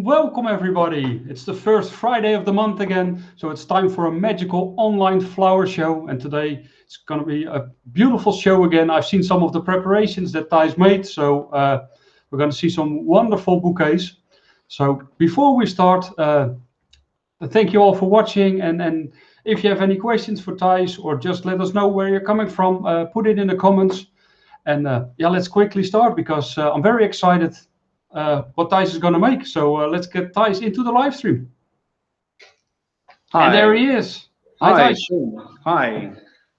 welcome everybody. It's the first Friday of the month again, so it's time for a magical online flower show. And today it's going to be a beautiful show again. I've seen some of the preparations that Thijs made, so we're going to see some wonderful bouquets. So before we start, thank you all for watching. And if you have any questions for Thijs, or just let us know where you're coming from, put it in the comments. And yeah, let's quickly start because I'm very excited what Thijs is going to make. So let's get Thijs into the live stream. Hi. And there he is. Hi, Thijs. Hi.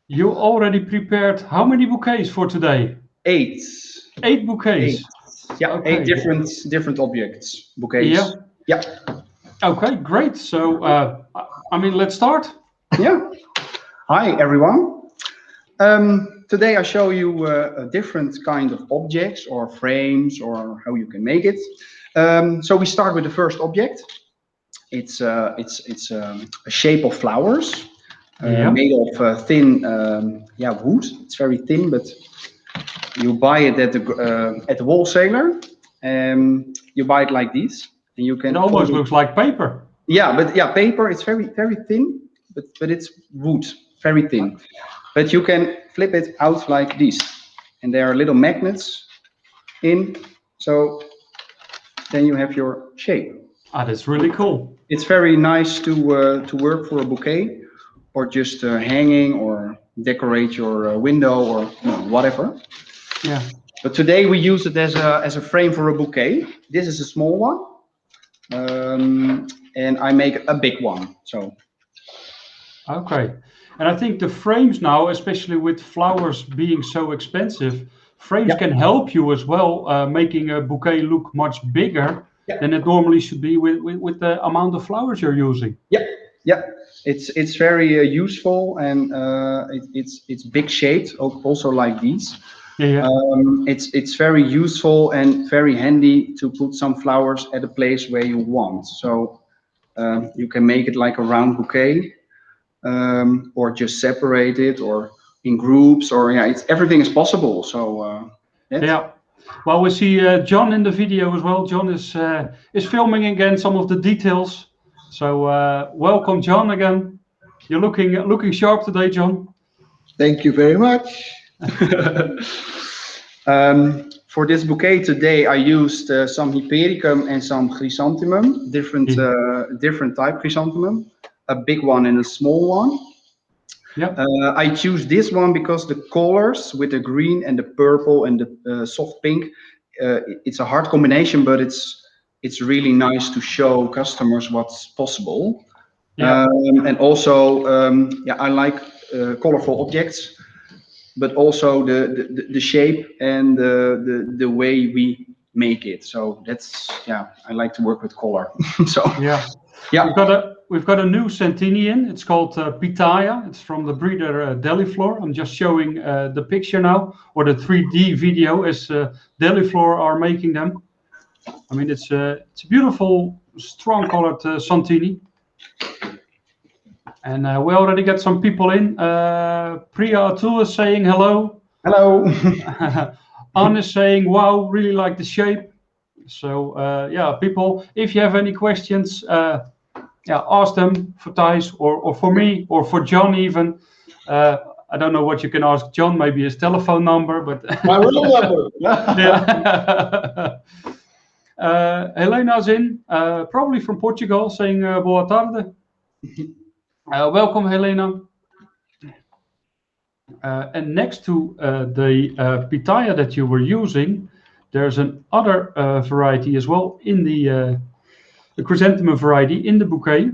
You already prepared how many bouquets for today? 8. 8 bouquets. 8. Yeah, okay. 8 different objects, bouquets. Yeah. Yeah. Okay, great. So I mean, let's start. Yeah. Hi everyone. Today I show you a different kind of objects or frames or how you can make it. So we start with the first object. It's a shape of flowers made of thin wood. It's very thin, but you buy it at the wholesaler. You buy it like this, and you can. It almost looks like paper. Yeah, but yeah, paper. It's very thin, but it's wood, very thin. But you can flip it out like this, and there are little magnets in, so then you have your shape. Ah, that's really cool. It's very nice to work for a bouquet, or just hanging, or decorate your window, or whatever. Yeah. But today we use it as a frame for a bouquet. This is a small one, and I make a big one. So. Okay. And I think the frames now, especially with flowers being so expensive, frames can help you as well, making a bouquet look much bigger than it normally should be with the amount of flowers you're using. Yeah. It's very useful, and it's big shaped, also like these. Yeah. It's very useful and very handy to put some flowers at a place where you want. So you can make it like a round bouquet. Or just separate it, or in groups, or everything is possible. So yeah. Well, we see John in the video as well. John is filming again some of the details. So welcome, John, again. You're looking sharp today, John. Thank you very much. For this bouquet today, I used some Hypericum and some Chrysanthemum, different type Chrysanthemum. A big one and a small one. Yeah. I choose this one because the colors with the green and the purple and the soft pink, it's a hard combination, but it's really nice to show customers what's possible. Yeah. And also, I like colorful objects, but also the shape and the way we make it. So that's I like to work with color. So yeah. We've got a new Santini in. It's called Pitaya. It's from the breeder Deliflor. I'm just showing the picture now, or the 3D video as Deliflor are making them. I mean, it's a beautiful, strong colored Santini. And we already got some people in. Priya Atul is saying hello. Hello. Anne is saying, wow, really like the shape. So people, if you have any questions, ask them for Thijs or for me or for John even. I don't know what you can ask John, maybe his telephone number, but my real number. Yeah. Helena's in, probably from Portugal, saying boa tarde. Welcome, Helena. And next to the pitaya that you were using, there's another variety as well in the chrysanthemum variety in the bouquet.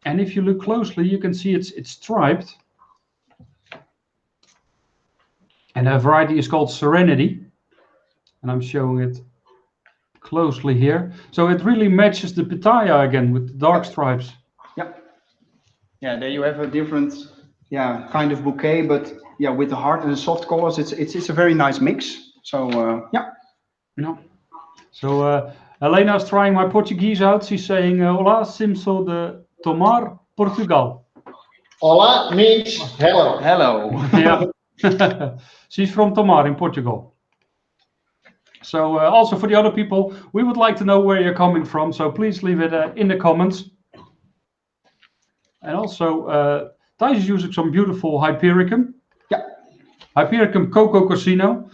And if you look closely, you can see it's striped. And that variety is called Serenity. And I'm showing it closely here. So it really matches the pitaya again with the dark stripes. Yeah, there you have a different kind of bouquet, but with the hard and the soft colors, it's a very nice mix. So So Helena's trying my Portuguese out. She's saying, Olá, sou de Tomar, Portugal. Olá means hello. Hello. Yeah. She's from Tomar in Portugal. So also for the other people, we would like to know where you're coming from. So please leave it in the comments. And also, Thijs is using some beautiful Hypericum. Yeah. Hypericum Coco Casino.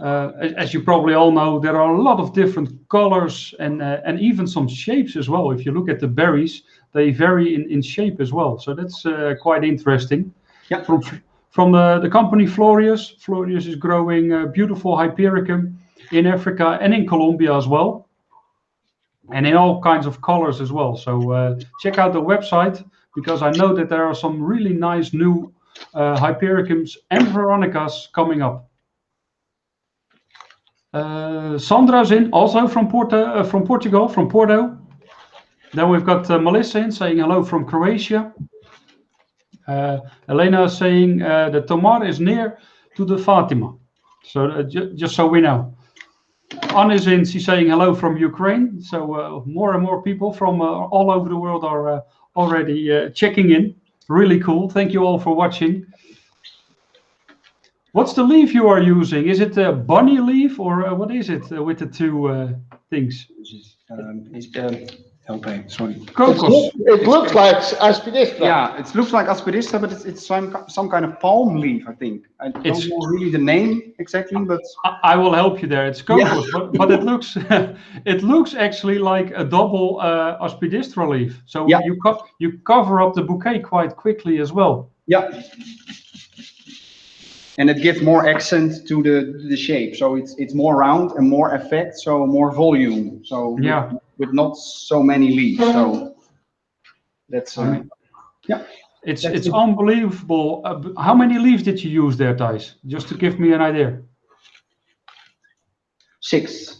As you probably all know, there are a lot of different colors and even some shapes as well. If you look at the berries, they vary in shape as well. So that's quite interesting. Yeah. From the company Florists. Florists is growing beautiful Hypericum in Africa and in Colombia as well. And in all kinds of colors as well. So check out the website, because I know that there are some really nice new Hypericums and Veronicas coming up. Sandra's in, also from Portugal, from Porto. Then we've got Melissa in, saying hello from Croatia. Elena is saying the Tomar is near to the Fatima. So just so we know. Anne is in, she's saying hello from Ukraine. So more and more people from all over the world are already checking in. Really cool. Thank you all for watching. What's the leaf you are using? Is it a bunny leaf, or what is it with the two things? Okay, sorry. Crocus. It looks like aspidistra. Yeah, it looks like aspidistra, but it's some kind of palm leaf, I think. I don't know really the name exactly, but I will help you there. It's crocus, but it looks it looks actually like a double aspidistra leaf. So you cover up the bouquet quite quickly as well. Yeah. And it gives more accent to the shape. So it's more round and more effect, so more volume. So with not so many leaves. So that's it's unbelievable. How many leaves did you use there, Thijs? Just to give me an idea. 6.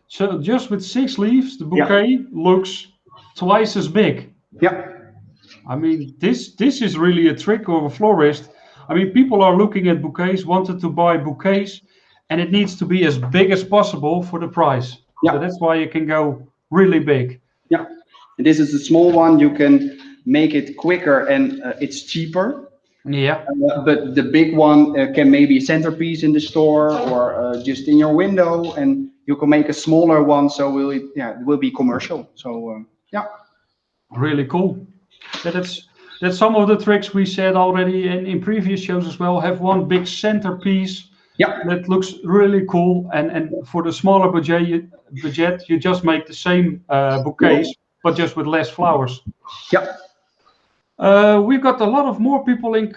So just with 6 leaves, the bouquet looks twice as big. Yeah. I mean, this is really a trick of a florist. I mean, people are looking at bouquets, wanted to buy bouquets, and it needs to be as big as possible for the price. Yeah. So that's why you can go really big. Yeah. And this is a small one. You can make it quicker and it's cheaper. Yeah. But the big one can maybe a centerpiece in the store or just in your window, and you can make a smaller one. So it will be commercial. So Really cool. That's some of the tricks we said already in previous shows as well. Have one big centerpiece. Yeah. That looks really cool. And for the smaller budget, you just make the same bouquets, but just with less flowers. Yeah. We've got a lot of more people in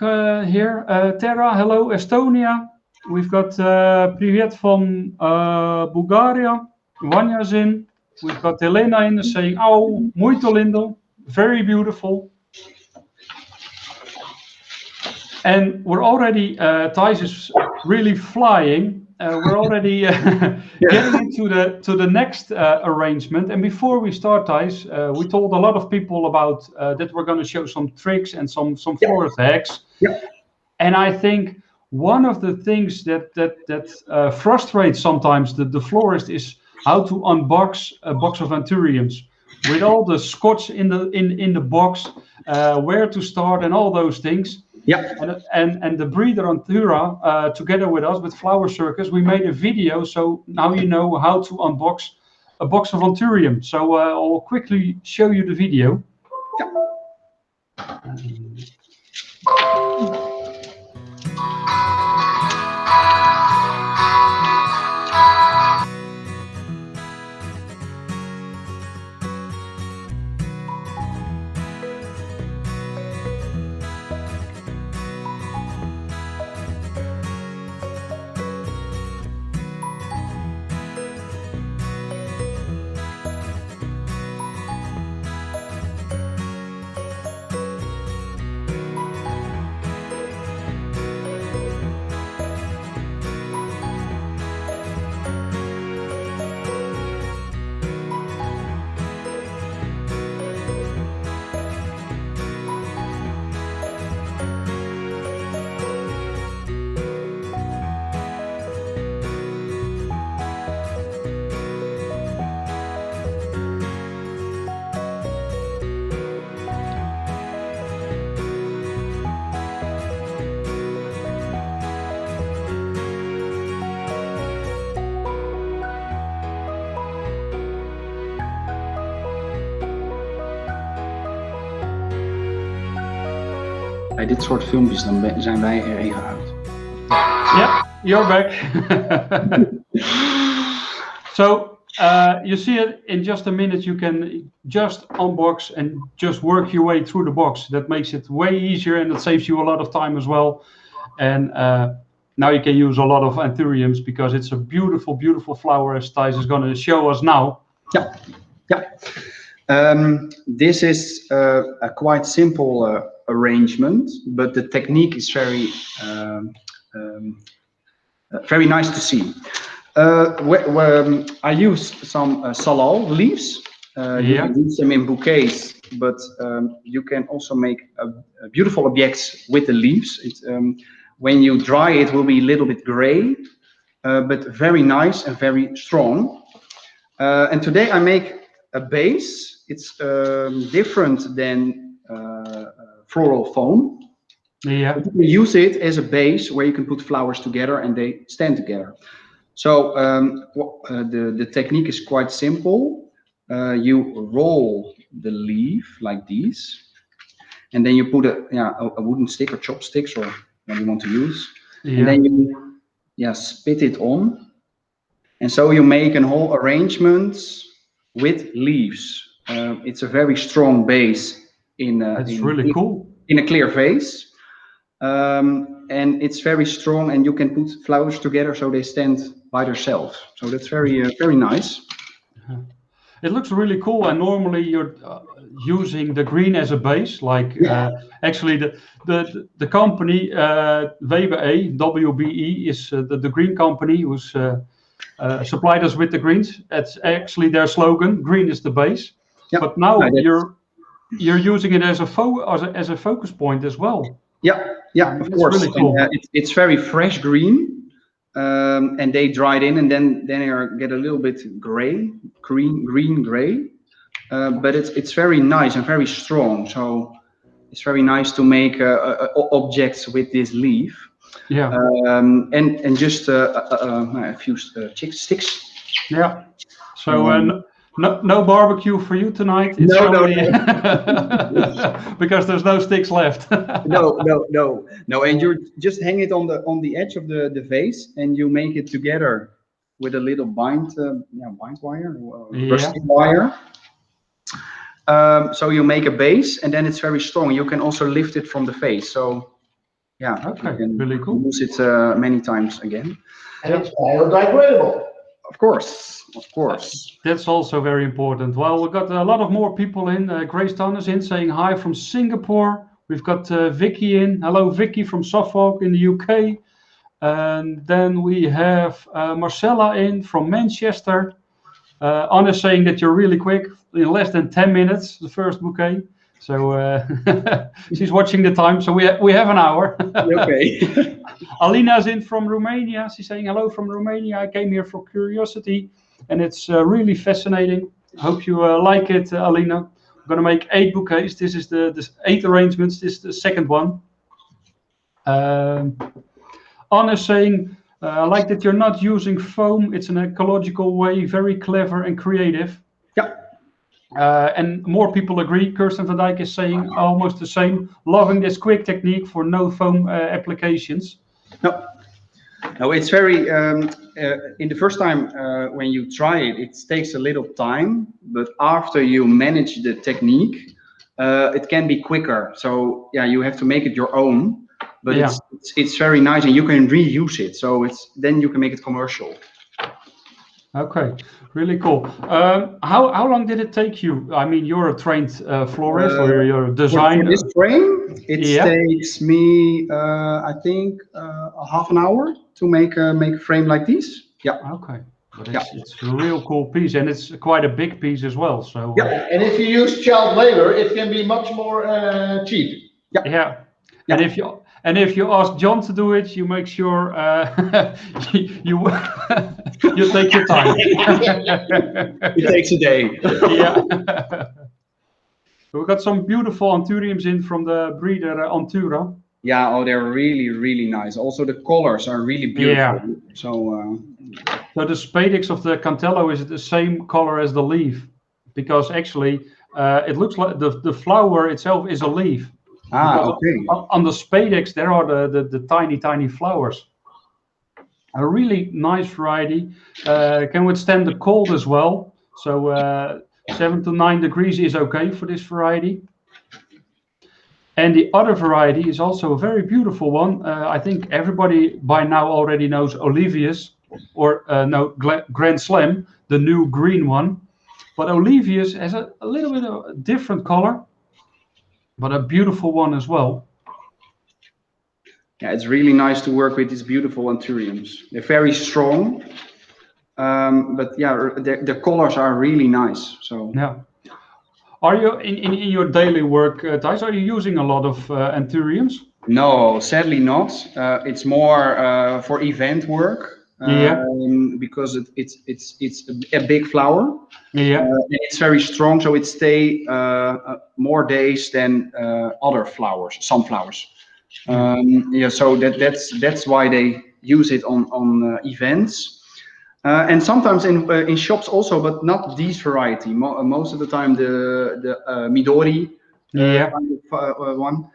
here. Terra, hello, Estonia. We've got Privet from Bulgaria. Vanya's in. We've got Helena in saying, "Oh, muito lindo." Very beautiful. And we're already, Thijs is really flying. We're already getting into the next arrangement. And before we start, Thijs, we told a lot of people about that we're going to show some tricks and some florist hacks. Yeah. And I think one of the things that frustrates sometimes the florist is how to unbox a box of anthuriums with all the scotch in the box, where to start and all those things. Yeah. And the breeder Anthura, together with us, with Flower Circus, we made a video. So now you know how to unbox a box of Anthurium. So I'll quickly show you the video. Bij dit soort filmpjes dan zijn wij er even uit. Yeah, you're back. So you see it in just a minute. You can just unbox and just work your way through the box. That makes it way easier and it saves you a lot of time as well. And now you can use a lot of anthuriums because it's a beautiful, beautiful flower, as Thijs is going to show us now. Yeah, yeah. This is a quite simple arrangement, but the technique is very nice to see. I use some salal leaves. You can use them in bouquets, but you can also make beautiful objects with the leaves. When you dry it will be a little bit gray, but very nice and very strong. And today I make a base. It's different than floral foam. Yeah. But you can use it as a base where you can put flowers together and they stand together. So the technique is quite simple. You roll the leaf like this, and then you put a wooden stick or chopsticks or what you want to use, and then you spit it on, and so you make a whole arrangement with leaves. It's a very strong base really cool. In a clear vase. And it's very strong, and you can put flowers together so they stand by themselves. So that's very nice. It looks really cool, and normally you're using the green as a base. Like actually, the company WBE is the green company who's supplied us with the greens. That's actually their slogan: "Green is the base." Yeah. But now you're using it as a focus point as well. Yeah, of course. Really cool. It's very fresh green, and they dry it in, and then they get a little bit gray, green gray. But it's very nice and very strong. So it's very nice to make objects with this leaf. Yeah. And just a few sticks. Yeah. So. No barbecue for you tonight. It's no. Because there's no sticks left. No. And you just hang it on the edge of the vase, and you make it together with a little bind wire, rusty wire. So you make a base, and then it's very strong. You can also lift it from the vase. So okay, you can really cool. Use it many times again. And it's biodegradable. Of course. That's also very important. Well, we've got a lot of more people in. Grace Dunn is in saying hi from Singapore. We've got Vicky in. Hello, Vicky from Suffolk in the UK. And then we have Marcella in from Manchester. Anna saying that you're really quick, in less than 10 minutes, the first bouquet. So she's watching the time. So we have an hour. Okay. Alina's in from Romania. She's saying hello from Romania. I came here for curiosity, and it's really fascinating. I hope you like it, Alina. I'm going to make 8 bouquets. This is the 8 arrangements. This is the second one. Anna's saying, I like that you're not using foam. It's an ecological way, very clever and creative. Yeah. And more people agree. Kirsten van Dijk is saying almost the same. Loving this quick technique for no foam applications. No, it's very, in the first time when you try it, it takes a little time, but after you manage the technique, it can be quicker. So you have to make it your own, but it's very nice, and you can reuse it. So then you can make it commercial. Okay, really cool. How long did it take you? I mean, you're a trained florist, or you're a designer. For this frame, it takes me, I think, a half an hour to make a frame like this. Yeah. Okay. But it's a real cool piece, and it's quite a big piece as well. So. And if you use child labor, it can be much more cheap. Yeah. And if you ask John to do it, you make sure you take your time. It takes a day. Yeah. We've got some beautiful anthuriums in from the breeder Anthura. Yeah, they're really, really nice. Also, the colors are really beautiful. Yeah. So the spadix of the Cantello is the same color as the leaf, because actually it looks like the flower itself is a leaf. Ah, because okay. on the Spadex there are the tiny flowers. A really nice variety, can withstand the cold as well. So 7 to 9 degrees is okay for this variety. And the other variety is also a very beautiful one. I think everybody by now already knows Olivius, or no, Grand Slam, the new green one. But Olivius has a little bit of a different color, but a beautiful one as well. Yeah, it's really nice to work with these beautiful anthuriums. They're very strong, but yeah, the colors are really nice. So Yeah. Are you in your daily work, Thijs, are you using a lot of anthuriums? no, sadly not. It's more for event work Yeah, because it's a big flower. yeah, And it's very strong, so it stay more days than other flowers, sunflowers. yeah. Yeah, so that's why they use it on events. And sometimes in shops also, but not these variety. Most of the time, the Midori Yeah. kind of one.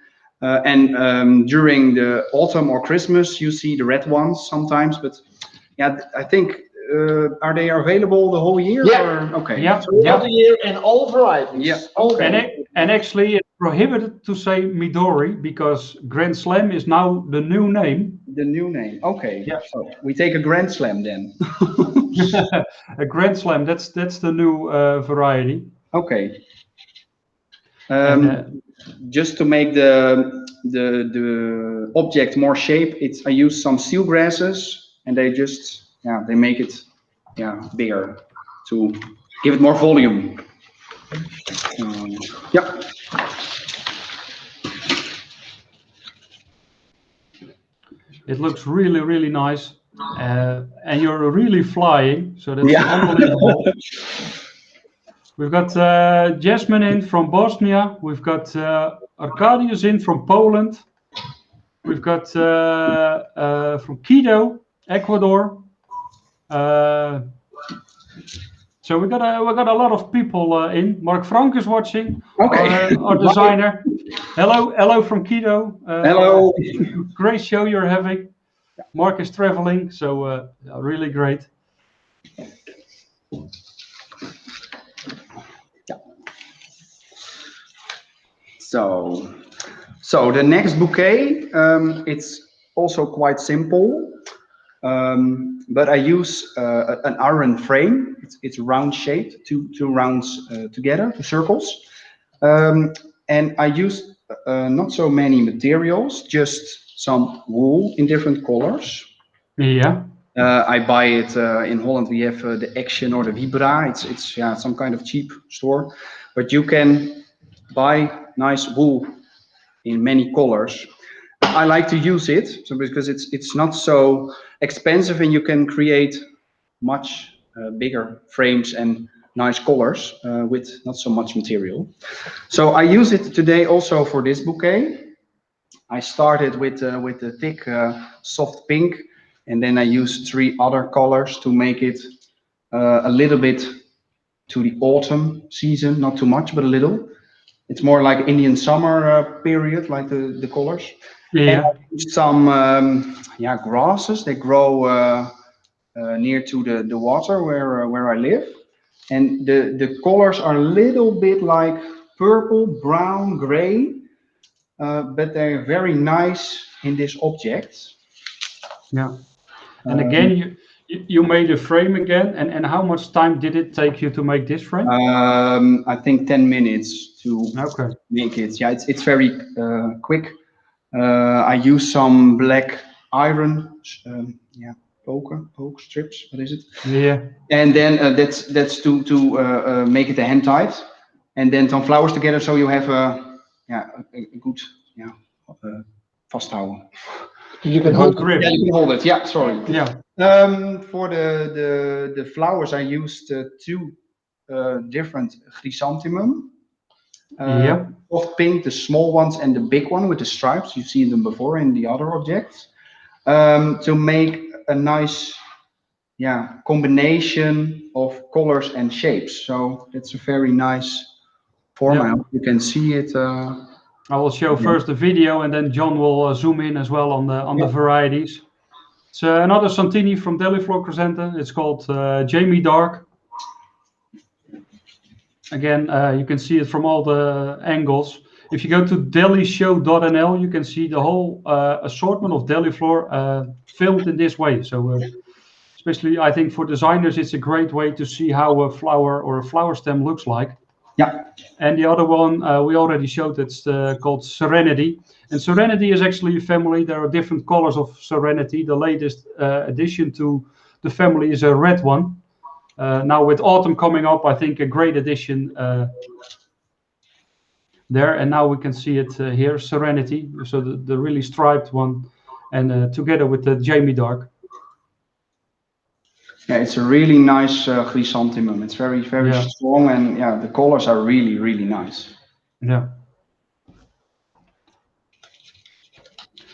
And during the autumn or Christmas, you see the red ones sometimes. But yeah, I think are they available the whole year? Yeah. Or? Okay. Yeah, Throughout the year and all varieties. Yeah, All okay. day. and actually it's prohibited to say Midori because Grand Slam is now the new name. The new name. Okay. Yeah. So we take a Grand Slam then. A Grand Slam, that's the new variety. Okay. And Just to make the object more shape, I use some seal grasses, and they make it bigger to give it more volume. Yeah. it looks really nice. And you're really flying, so that's Yeah. unbelievable. We've got Jasmine in from Bosnia. We've got Arcadius in from Poland. We've got from Quito, Ecuador. So we got a lot of people in. Mark Frank is watching. Okay. Our designer. Hello from Quito. Hello. Great show you're having. Mark is traveling, so really great. So the next bouquet, it's also quite simple, but I use an iron frame. It's round shaped, two rounds together, two circles, and I use not so many materials, just some wool in different colors. Yeah. I buy it in Holland. We have the Action or the Vibra. It's some kind of cheap store, but you can buy nice wool in many colors. I like to use it because it's not so expensive and you can create much bigger frames and nice colors with not so much material. So I use it today also for this bouquet. I started with the thick soft pink, and then I used 3 other colors to make it a little bit to the autumn season, not too much, but a little. It's more like Indian summer period, like the colors. And Yeah. I used some grasses. They grow near to the water where I live, and the colors are a little bit like purple, brown, gray, but they're very nice in this object. Yeah. And again, you made a frame again, and how much time did it take you to make this frame? I think 10 minutes to Okay. make it. Yeah, it's very quick. I use some black iron, poke strips. What is it? Yeah. And then that's to make it a hand-tied, and then some flowers together, so you have a good vasthouden. You A can good hold grip. Yeah, you can hold it. Yeah, sorry. Yeah. For the flowers, I used 2 different chrysanthemum. Yeah. Soft pink, the small ones, and the big one with the stripes. You've seen them before in the other objects. To make a nice combination of colors and shapes. So it's a very nice format. Yeah. You can see it. I will show first the video, and then John will zoom in as well on the varieties. It's another Santini from Deliflor Chrysanthemum. It's called Jamie Dark. Again, you can see it from all the angles. If you go to delishow.nl, you can see the whole assortment of Deliflor filmed in this way. So especially, I think for designers, it's a great way to see how a flower or a flower stem looks like. Yeah. And the other one we already showed, it's called Serenity. And Serenity is actually a family. There are different colors of Serenity. The latest addition to the family is a red one. Now with autumn coming up, I think a great addition there. And now we can see it here, Serenity. So the really striped one, and together with the Jamie Dark. Yeah, it's a really nice chrysanthemum. It's very strong, and yeah, the colors are really, really nice. Yeah.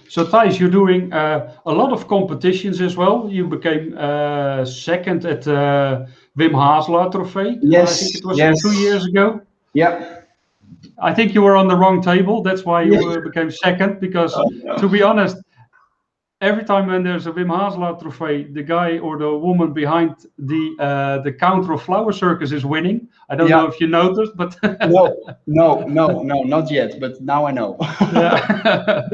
So Thijs, you're doing a lot of competitions as well. You became second at Wim Hazelaar Trophy. Yes. I think it was 2 years ago. Yeah. I think you were on the wrong table. That's why you became second. Because to be honest, every time when there's a Wim Hazelaar Trophy, the guy or the woman behind the counter of Flower Circus is winning. I don't know if you noticed, but no, not yet. But now I know. Yeah.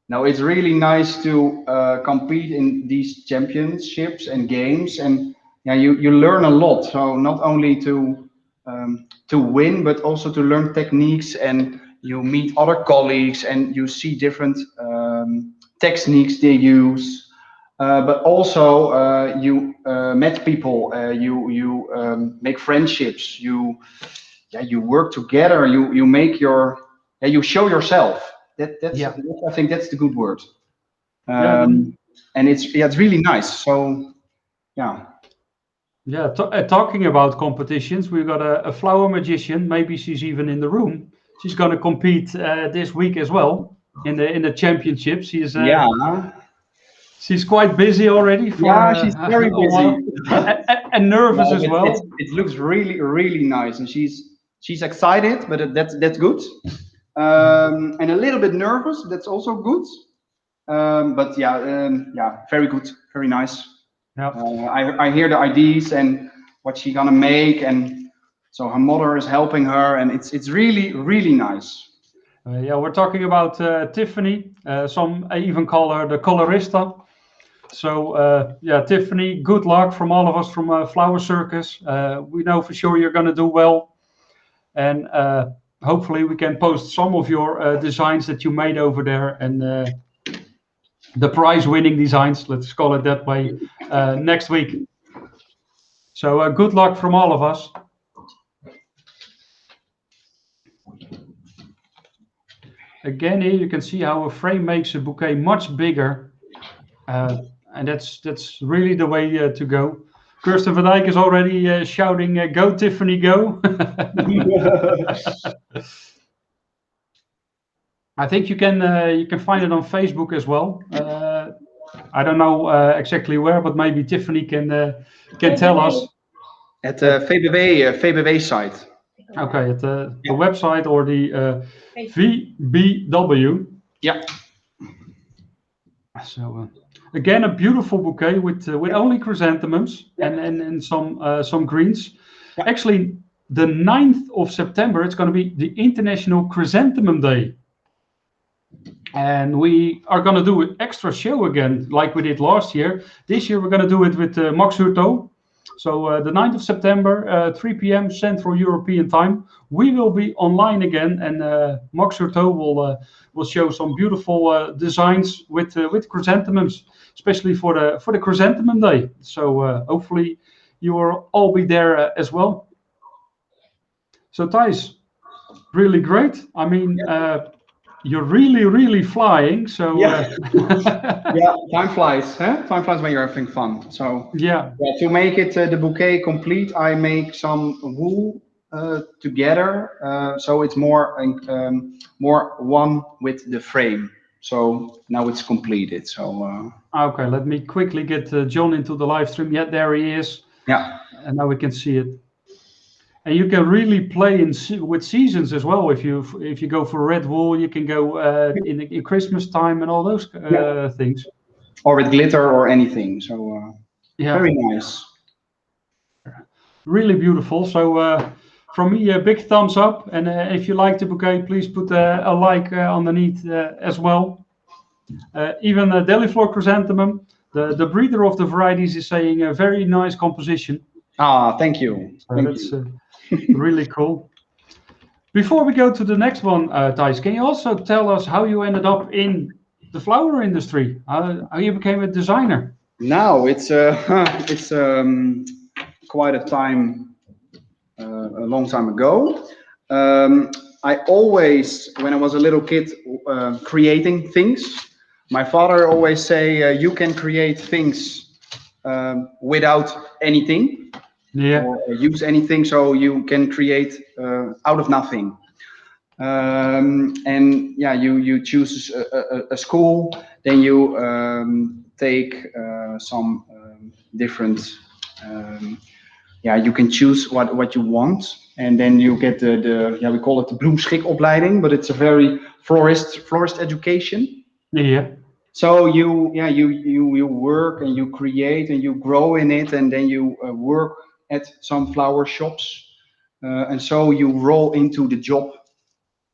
No, it's really nice to compete in these championships and games, and yeah, you learn a lot. So not only to win, but also to learn techniques, and you meet other colleagues, and you see different techniques they use. But also you met people, you make friendships, you work together, you make you show yourself. I think that's the good word. And it's really nice. So yeah. Yeah, talking about competitions, we've got a flower magician. Maybe she's even in the room. She's going to compete this week as well in the championship. She's quite busy already. She's very busy and nervous as well. It looks really, really nice, and she's excited, but that's good. And a little bit nervous. That's also good. But very good, very nice. Yeah. I hear the ideas and what she's gonna make, and so her mother is helping her, and it's really, really nice. We're talking about Tiffany. Some even call her the colorista. So Tiffany, good luck from all of us from Flower Circus. We know for sure you're going to do well, and hopefully we can post some of your designs that you made over there, and the prize-winning designs, let's call it that way, next week. So good luck from all of us. Again, here you can see how a frame makes a bouquet much bigger, and that's really the way to go. Kirsten van Dijk is already shouting, "Go Tiffany, go!" I think you can find it on Facebook as well. I don't know exactly where, but maybe Tiffany can tell us. At the VBW site. Okay, at the website or the VBW. Yeah. So again, a beautiful bouquet with only chrysanthemums and some greens. Yeah. Actually, the 9th of September, it's going to be the International Chrysanthemum Day. And we are going to do an extra show again, like we did last year. This year, we're going to do it with Max Hurto. So the 9th of September, 3 p.m. Central European time, we will be online again, and Max Hurto will show some beautiful designs with chrysanthemums, especially for the Chrysanthemum Day. So hopefully you will all be there as well. So Thijs, really great. I mean, you're really, really flying. So time flies. Huh? Time flies when you're having fun. So to make it the bouquet complete, I make some wool together, so it's more one with the frame. So now it's completed. So okay, let me quickly get John into the live stream. Yeah, there he is. Yeah, and now we can see it. And you can really play with seasons as well. If you go for red wool, you can go in Christmas time and all those things. Or with glitter or anything. So very nice. Really beautiful. So from me, a big thumbs up. And if you like the bouquet, please put a like underneath as well. Even the Deliflor Chrysanthemum, the breeder of the varieties, is saying a very nice composition. Ah, thank you. That's really cool. Before we go to the next one, Thijs, can you also tell us how you ended up in the flower industry? How you became a designer? Now it's quite a time, a long time ago. I always, when I was a little kid, creating things. My father always say, you can create things without anything, or use anything, so you can create out of nothing. And yeah, you choose a school, then you take some different. Yeah, you can choose what you want, and then you get the we call it the bloemschikopleiding, but it's a very florist education. Yeah. So you work and you create and you grow in it, and then you work at some flower shops, and so you roll into the job.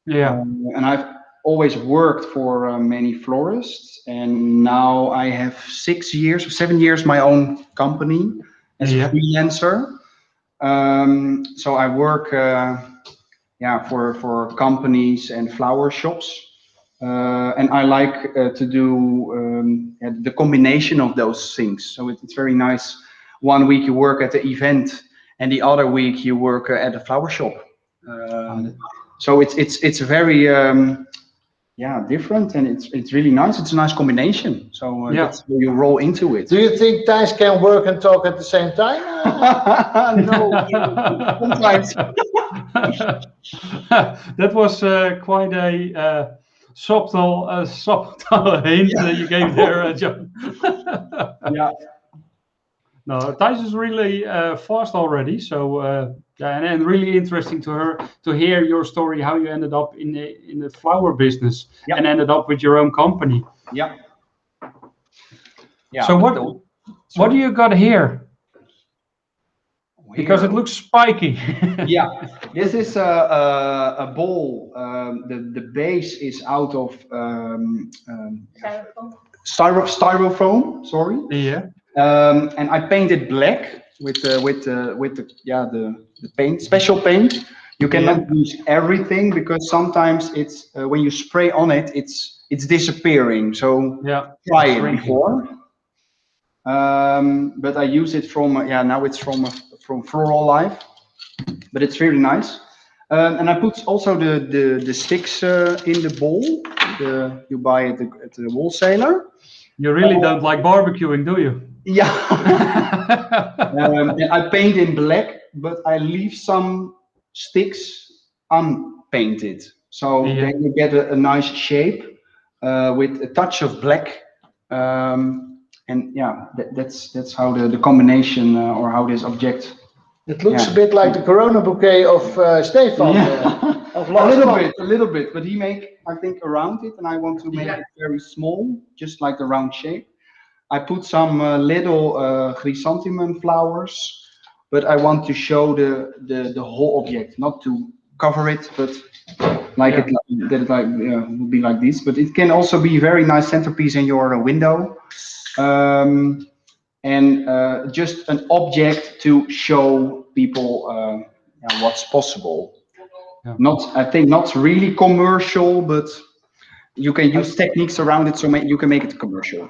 Yeah. And I've always worked for many florists, and now I have 6 years or 7 years my own company as a freelancer. So I work for companies and flower shops. And I like to do the combination of those things. So it's very nice. 1 week you work at the event, and the other week you work at a flower shop. So it's very different, and it's really nice. It's a nice combination. So that's where you roll into it. Do you think Thijs can work and talk at the same time? No, sometimes. That was quite a subtle hint you gave there, John. Yeah. No, Thijs is really fast already. So and really interesting to hear your story, how you ended up in the flower business and ended up with your own company. Yeah. So what do you got here? Because it looks spiky. Yeah, this is a bowl. The base is out of styrofoam. Sorry. Yeah. And I painted black with the paint, special paint. You cannot use everything because sometimes it's when you spray on it, it's disappearing. So try it before. But I use it from now it's from Floral Life, but it's really nice. And I put also the sticks in the bowl. You buy it at the wholesaler. You really don't like barbecuing, do you? Yeah. And I paint in black, but I leave some sticks unpainted. So then you get a nice shape with a touch of black. And that's how the combination or how this object. It looks a bit like the Corona bouquet of Stefan. A little bit, but he make, I think, around it, and I want to make it very small, just like the round shape. I put some little chrysanthemum flowers, but I want to show the whole object, not to cover it, but like it would be like this. But it can also be a very nice centerpiece in your window. And just an object to show people what's possible. I think not really commercial, but you can use techniques around it so you can make it commercial.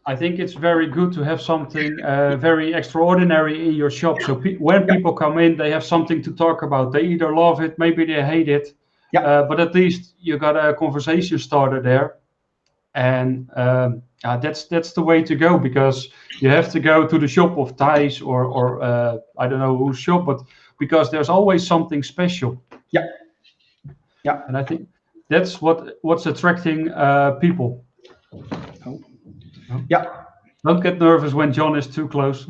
I think it's very good to have something very extraordinary in your shop. So when people come in, they have something to talk about. They either love it, maybe they hate it, but at least you got a conversation starter there. And that's the way to go, because you have to go to the shop of Thijs or I don't know whose shop, but because there's always something special. Yeah. And I think that's what's attracting people. Yeah. Don't get nervous when John is too close.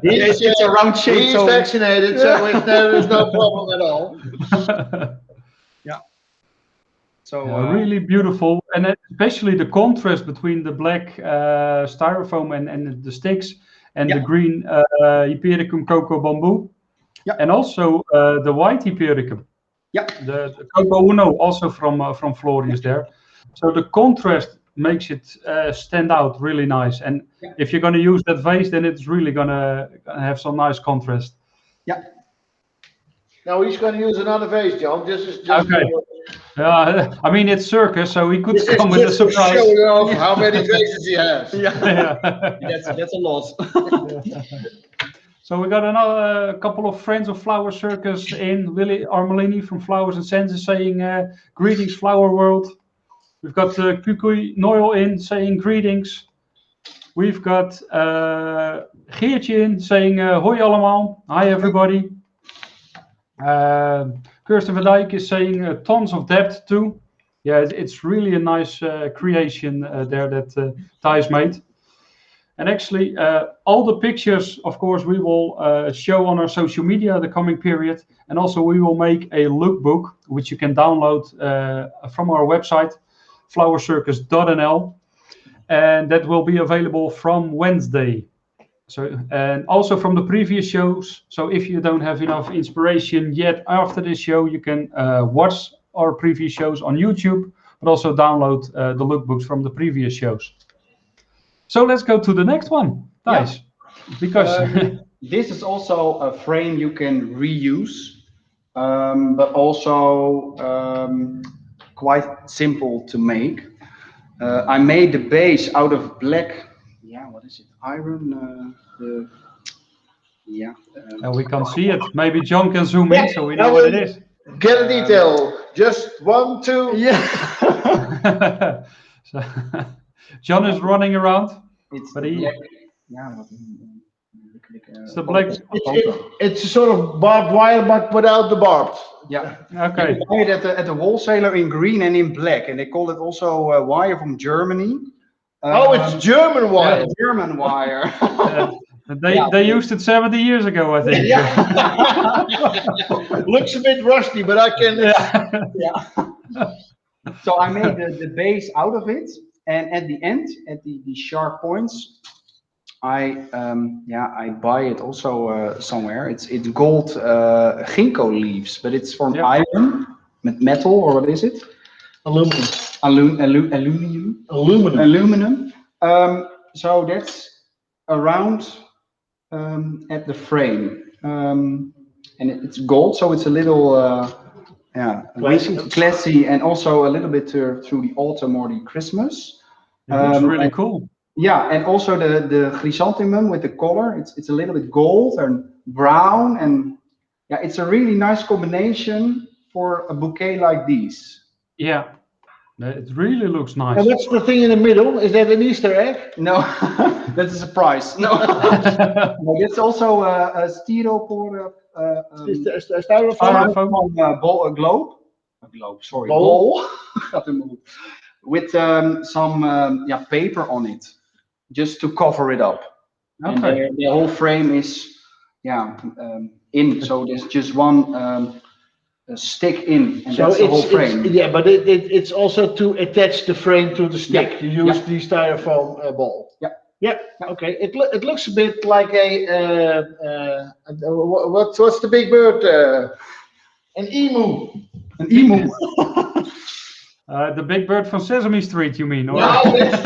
It's a round shape. He's So vaccinated, so there's no problem at all. so Yeah, really beautiful, and especially the contrast between the black styrofoam and the sticks, and the green Hypericum cocoa bamboo, and also the white Hypericum. The cocoa uno also from florists there. So the contrast makes it stand out really nice. And if you're going to use that vase, then it's really going to have some nice contrast. Now he's going to use another vase, John. This is just Okay. I mean, it's Circus, so he could come with a surprise. Showing off how many vases he has. that's a lot. So we got a couple of friends of Flower Circus in. Willy Armelini from Flowers and Senses saying greetings, Flower World. We've got Kukui Noel in saying greetings. We've got Geertje in saying hoi allemaal. Hi everybody. Kirsten van Dijk is saying tons of depth too. Yeah, it's really a nice creation there that Thijs made. And actually, all the pictures, of course, we will show on our social media the coming period. And also we will make a lookbook, which you can download from our website, flowercircus.nl. And that will be available from Wednesday. So, and also from the previous shows. So if you don't have enough inspiration yet after this show, you can watch our previous shows on YouTube, but also download the lookbooks from the previous shows. So let's go to the next one, Thijs. Because this is also a frame you can reuse, but also quite simple to make. I made the base out of black. What is it? Iron. We can't see it. Maybe John can zoom in so we know what it is. Get a detail. Just 1, 2. So, John is running around. It's but the black. It's the black. It's a sort of barbed wire, but without the barbed. You Okay. buy it at the wholesaler in green and in black, and they call it also wire from Germany. It's German wire. German wire. They used it 70 years ago, I think. Looks a bit rusty, but I can. So I made the base out of it, and at the end, at the sharp points, I buy it also somewhere. It's gold ginkgo leaves, but it's from iron, metal, or what is it? Aluminum. So that's around at the frame, and it's gold, so it's a little classy, and also a little bit through the autumn or the Christmas. It's really cool. Yeah, and also the chrysanthemum with the color. It's a little bit gold and brown, and it's a really nice combination for a bouquet like these. Yeah. It really looks nice. And what's the thing in the middle? Is that an Easter egg? No, that's a surprise. No, it's also a styrofoam bowl with some paper on it, just to cover it up. Okay. And the whole frame is in, so there's just one. Stick in, and so that's the whole frame. But it's also to attach the frame to the stick. You use the styrofoam ball. Okay. It looks a bit like a what's the big bird? An emu. An emu. The big bird from Sesame Street, you mean? Or? No, that's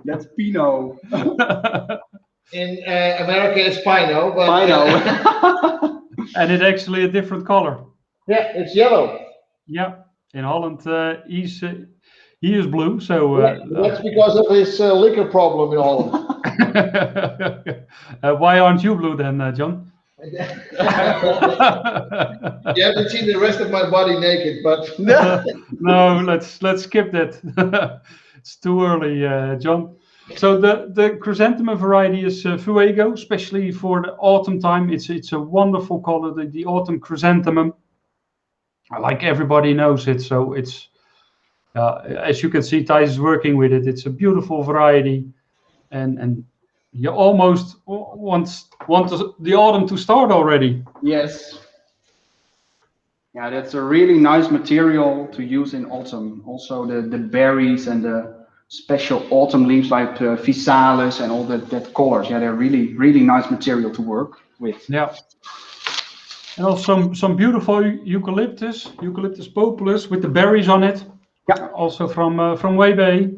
That's Pino. In America, it's Pino. But, Pino. And it's actually a different color. Yeah, it's yellow. Yeah, in Holland, he is blue. So that's because of his liquor problem in Holland. Why aren't you blue then, John? You haven't seen the rest of my body naked, but no, let's skip that. It's too early, John. So the chrysanthemum variety is Fuego, especially for the autumn time. It's a wonderful color, the autumn chrysanthemum. Like everybody knows it, so it's As you can see, Thijs is working with it. It's a beautiful variety, and you almost want the autumn to start already. Yes. Yeah, that's a really nice material to use in autumn. Also, the berries and the special autumn leaves like physalis and all that colors. Yeah, they're really nice material to work with. Yeah. And also some beautiful eucalyptus populus with the berries on it. Yeah. Also from WoW.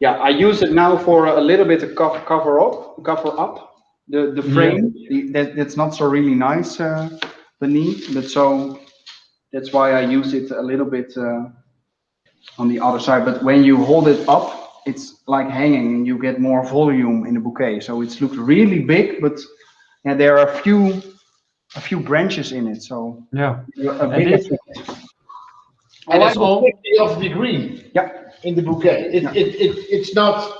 Yeah, I use it now for a little bit of cover up the frame. That's not so really nice beneath, but so that's why I use it a little bit on the other side. But when you hold it up, it's like hanging, and you get more volume in the bouquet. So it looks really big, but yeah, there are a few branches in it. So Yeah. a big effect. I like the quality of the green. Yeah. In the bouquet, it's not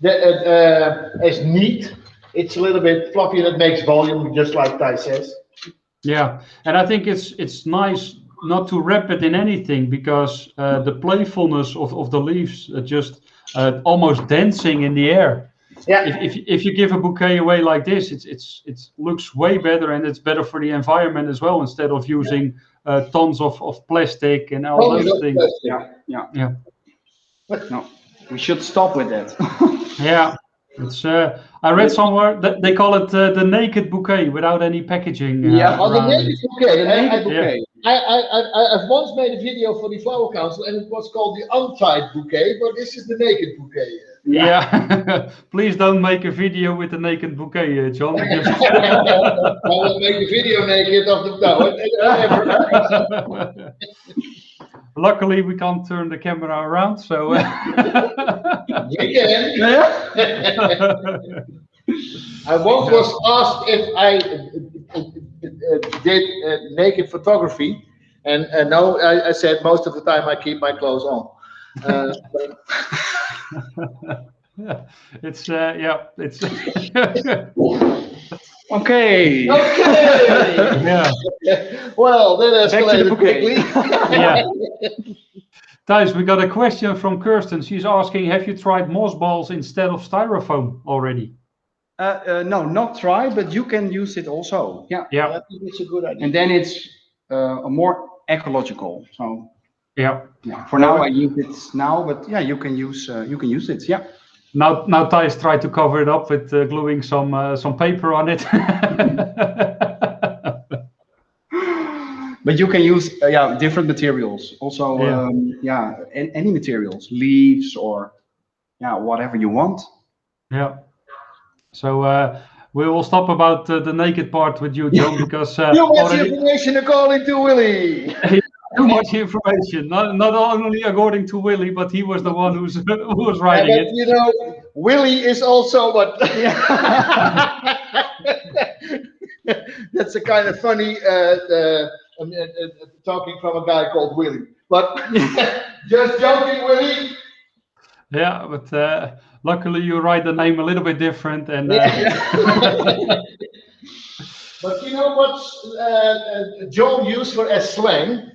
as neat. It's a little bit floppy, and it makes volume, just like Thijs says. Yeah, and I think it's nice not to wrap it in anything, because the playfulness of the leaves just almost dancing in the air. Yeah. If you give a bouquet away like this, it looks way better, and it's better for the environment as well, instead of using tons of plastic and all those things. Yeah. No, we should stop with that. Yeah, it's. I read somewhere that they call it the naked bouquet without any packaging. The naked bouquet. The naked bouquet. I've once made a video for the Flower Council, and it was called the untied bouquet, but this is the naked bouquet. Yeah, please don't make a video with the naked bouquet, John. I will make a video naked of the no. Luckily, we can't turn the camera around, so. You can. I once was asked if I did naked photography, and no, I said most of the time I keep my clothes on. It's it's. Okay. Yeah. Well, that escalated quickly. Yeah. Thijs, we got a question from Kirsten. She's asking, have you tried moss balls instead of styrofoam already? No, not try, but you can use it also. Yeah. I think it's a good idea. And then it's more ecological. So. Yeah. For now, I use it now, but yeah, you can use it. Yeah. Now Thijs tried to cover it up with gluing some paper on it. But you can use different materials. Also, any materials, leaves or whatever you want. Yeah. So we will stop about the naked part with you, John, because too much information according to Willy. Too much information, not only according to Willy, but he was the one who was writing it. You know, Willy is also what. That's a kind of funny talking from a guy called Willy. But just joking, Willy. Yeah, but luckily you write the name a little bit different, and. But you know what John used for as slang?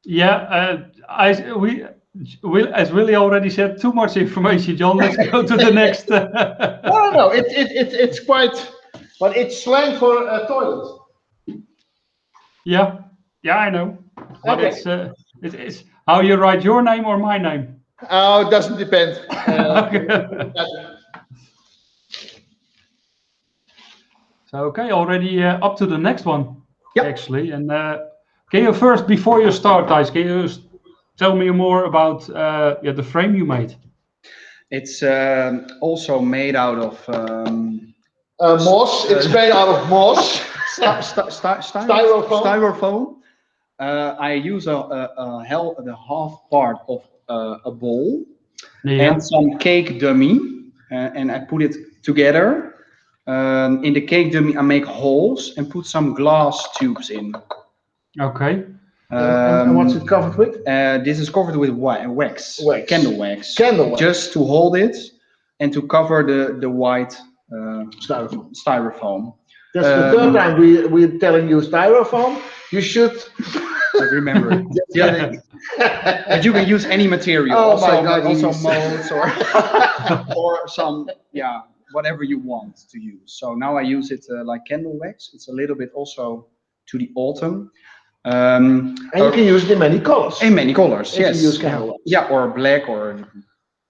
Yeah, as Willy already said, too much information, John. Let's go to the next. No, it's quite, but it's slang for a toilet. Yeah, I know. But okay. It's how you write your name or my name. Oh, it doesn't depend. So already up to the next one. Yep. Actually, and. Can you first, before you start, Thijs, can you tell me more about the frame you made? It's also made out of moss. It's made out of moss. Styrofoam. I use the half part of a bowl and some cake dummy, and I put it together. In the cake dummy, I make holes and put some glass tubes in. Okay. And what's it covered with? This is covered with wax. Candle wax. Just to hold it and to cover the white styrofoam. That's the third time we're telling you styrofoam. You should I remember it. Yeah. But you can use any material. Oh Also, my God, also he's- molds or some, whatever you want to use. So now I use it like candle wax. It's a little bit also to the autumn. And you can use it in many colors. In many colors, If yes. you use candle wax. Yeah, or black or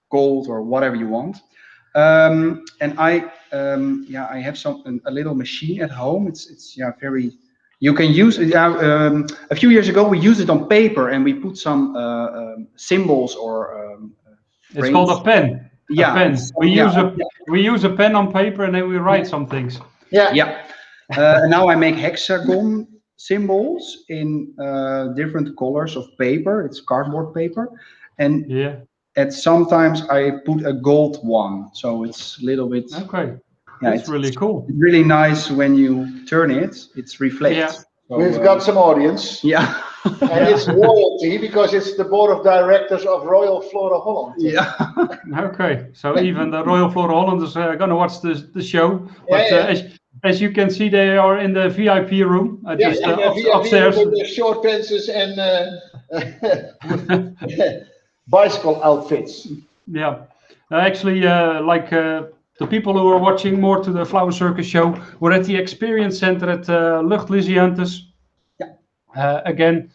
gold or whatever you want. And I have a little machine at home. It's very. You can use it. A few years ago, we used it on paper, and we put some symbols or. It's called a pen. Yeah, a pen. We use a pen on paper, and then we write some things. Yeah. Yeah. And now I make hexagon symbols in different colors of paper. It's cardboard paper, and sometimes I put a gold one, so it's a little bit. Okay. Yeah, it's really cool. It's really nice when you turn it. It reflects. Yeah. So, We've got some audience. Yeah. And it's royalty because it's the board of directors of Royal Flora Holland. Yeah. Okay. So even the Royal Flora Holland is going to watch the show. But as you can see, they are in the VIP room, just upstairs. With their short fences and bicycle outfits. Yeah. Actually, the people who are watching more to the Flower Circus show, we're at the Experience Center at Lucht Lisianthus. Yeah. Again,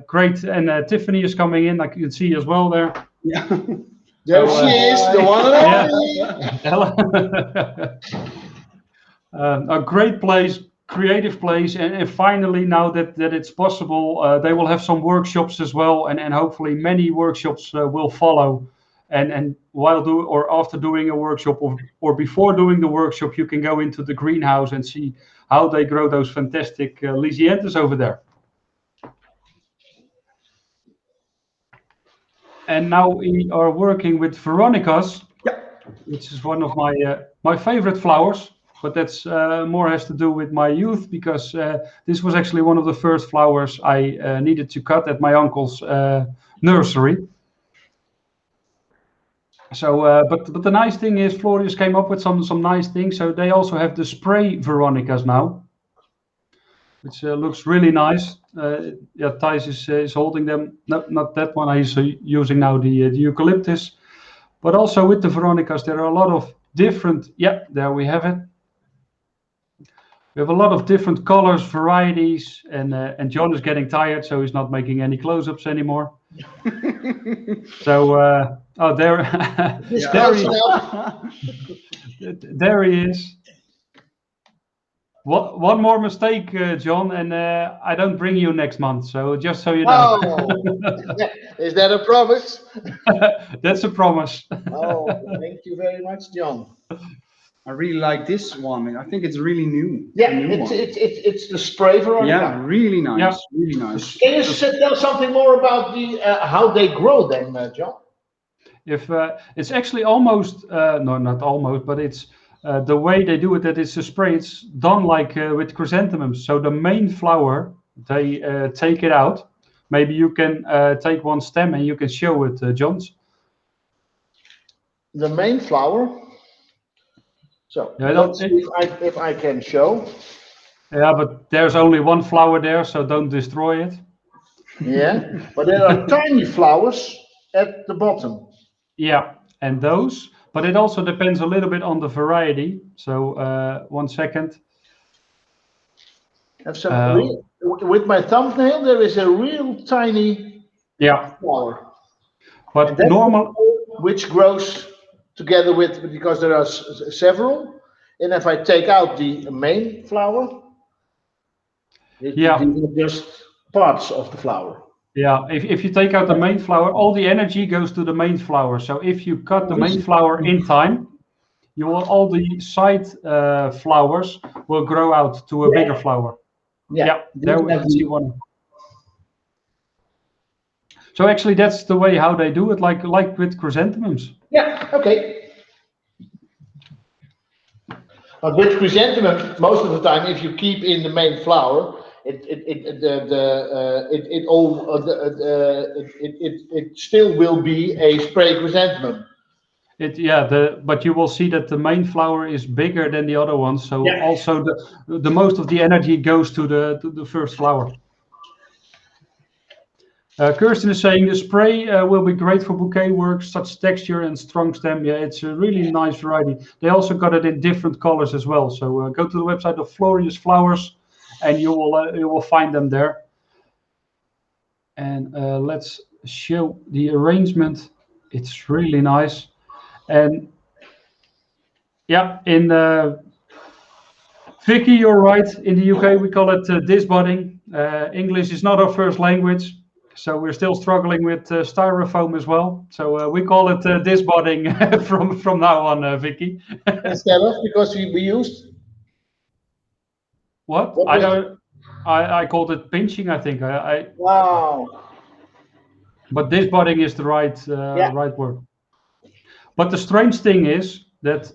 great. And Tiffany is coming in, like you can see as well there. Yeah. There she is, the one and only. A great place, creative place, and finally now that it's possible, they will have some workshops as well, and hopefully many workshops will follow. And after doing a workshop or before doing the workshop, you can go into the greenhouse and see how they grow those fantastic Lisianthus over there. And now we are working with Veronicas, which is one of my favorite flowers. But that's more has to do with my youth, because this was actually one of the first flowers I needed to cut at my uncle's nursery. So, but the nice thing is, florists came up with some nice things. So they also have the spray Veronicas now, which looks really nice. Thijs is holding them. No, not that one. He's using now the eucalyptus. But also with the Veronicas, there are a lot of different. Yeah, there we have it. We have a lot of different colors, varieties, and John is getting tired, so he's not making any close-ups anymore. So, there he is. One more mistake, John, and I don't bring you next month. So just so you know. Oh, is that a promise? That's a promise. Oh, thank you very much, John. I really like this one. I think it's really new. Yeah, it's the spray Veronica. Yeah, really nice. Yeah. Really nice. Can you tell something more about the how they grow them, John? If it's actually almost no, not almost, but it's the way they do it. That it's a spray. It's done like with chrysanthemums. So the main flower, they take it out. Maybe you can take one stem and you can show it, John. The main flower. So Yeah, let's see if I can show. Yeah, but there's only one flower there, so don't destroy it. Yeah, but there are tiny flowers at the bottom. Yeah, and those, but it also depends a little bit on the variety. So 1 second. Have some with my thumbnail, there is a real tiny flower. But normal, which grows together with, because there are several, and if I take out the main flower, these are just parts of the flower. Yeah, if you take out the main flower, all the energy goes to the main flower. So if you cut the main flower in time, you will all the side flowers will grow out to a bigger flower. Yeah, there we can see one. So actually, that's the way how they do it, like with chrysanthemums. Yeah. Okay. But with chrysanthemum, most of the time, if you keep in the main flower, it still will be a spray chrysanthemum. But you will see that the main flower is bigger than the other ones. So also the most of the energy goes to the first flower. Kirsten is saying the spray will be great for bouquet work, such texture and strong stem. Yeah, it's a really nice variety. They also got it in different colors as well. So go to the website of Florists Flowers, and you will find them there. And let's show the arrangement. It's really nice. And yeah, in Vicky, you're right. In the UK, we call it disbudding. English is not our first language, so we're still struggling with styrofoam as well. So we call it disbudding from now on, Vicky. Instead of, because we used. What? I don't. I called it pinching. I think. Wow. But disbudding is the right word. But the strange thing is that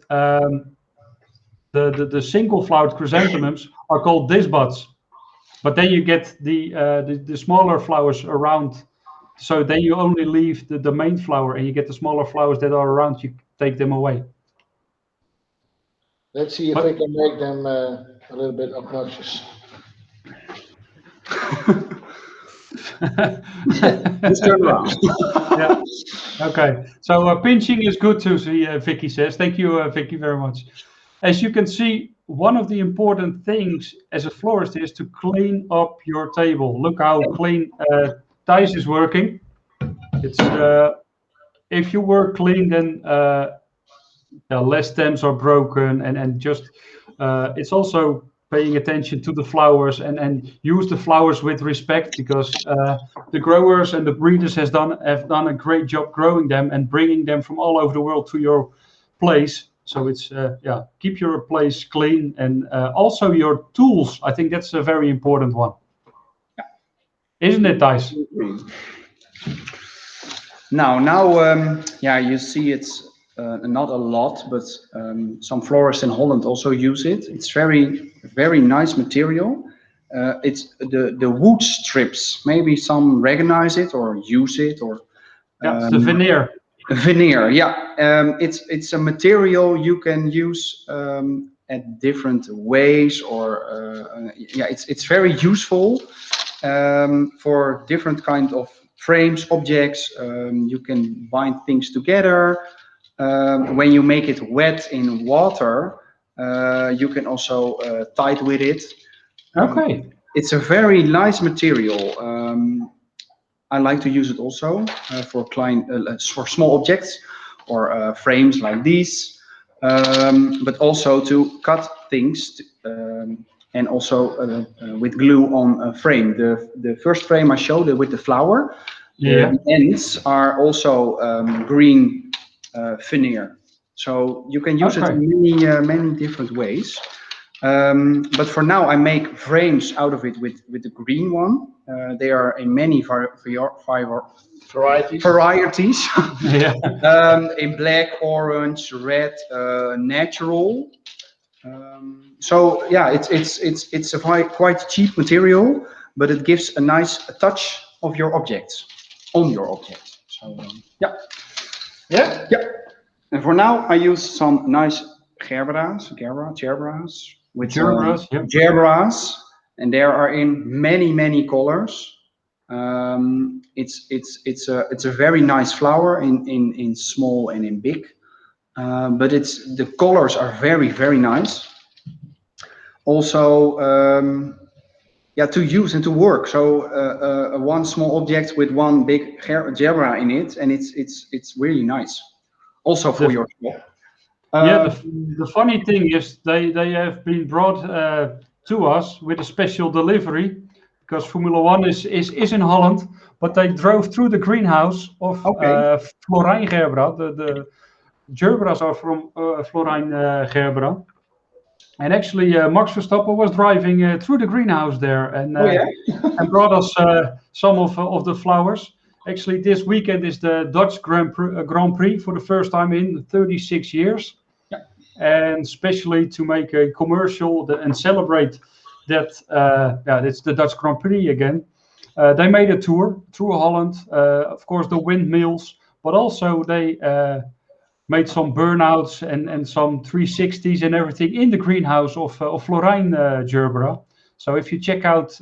the single flowered chrysanthemums are called disbuds, but then you get the smaller flowers around. So then you only leave the main flower, and you get the smaller flowers that are around. You take them away. Let's see if I can make them a little bit obnoxious. Just turn around. Yeah. Okay. So pinching is good too. See, Vicky says. Thank you, Vicky, very much. As you can see, one of the important things as a florist is to clean up your table. Look how clean Thijs is working. It's if you work clean, then less stems are broken, and just it's also paying attention to the flowers and use the flowers with respect, because the growers and the breeders have done a great job growing them and bringing them from all over the world to your place. So it's keep your place clean, and also your tools. I think that's a very important one. Yeah. Isn't it, Thijs? Now, you see it's not a lot, but some florists in Holland also use it. It's very, very nice material. It's the wood strips. Maybe some recognize it or use it, or it's the veneer. Veneer, yeah. It's a material you can use at different ways, or it's very useful for different kind of frames, objects. You can bind things together. When you make it wet in water, you can also tie it with it. Okay. It's a very nice material. I like to use it also for small objects or frames like these, but also to cut things and also with glue on a frame. The first frame I showed with the flower, the ends are also green veneer. So you can use it in many different ways. But for now, I make frames out of it with the green one. They are in many varieties. Yeah. In black, orange, red, natural. So yeah, it's a quite cheap material, but it gives a nice touch of your objects on your object. So yeah. And for now, I use some nice Gerberas, with Gerberas, and there are in many colors. It's a very nice flower in small and in big, but the colors are very nice. Also, to use and to work. So one small object with one big Gerbera in it, and it's really nice. Also for your shop. The funny thing is they have been brought to us with a special delivery, because Formula One is in Holland, but they drove through the greenhouse of Florijn Gerbera. The Gerberas are from Florijn Gerbera. And actually, Max Verstappen was driving through the greenhouse there and brought us some of the flowers. Actually, this weekend is the Dutch Grand Prix for the first time in 36 years. Yeah. And especially to make a commercial and celebrate that, it's the Dutch Grand Prix again. They made a tour through Holland, of course, the windmills, but also they made some burnouts and some 360s and everything in the greenhouse of Florijn Gerbera. So if you check out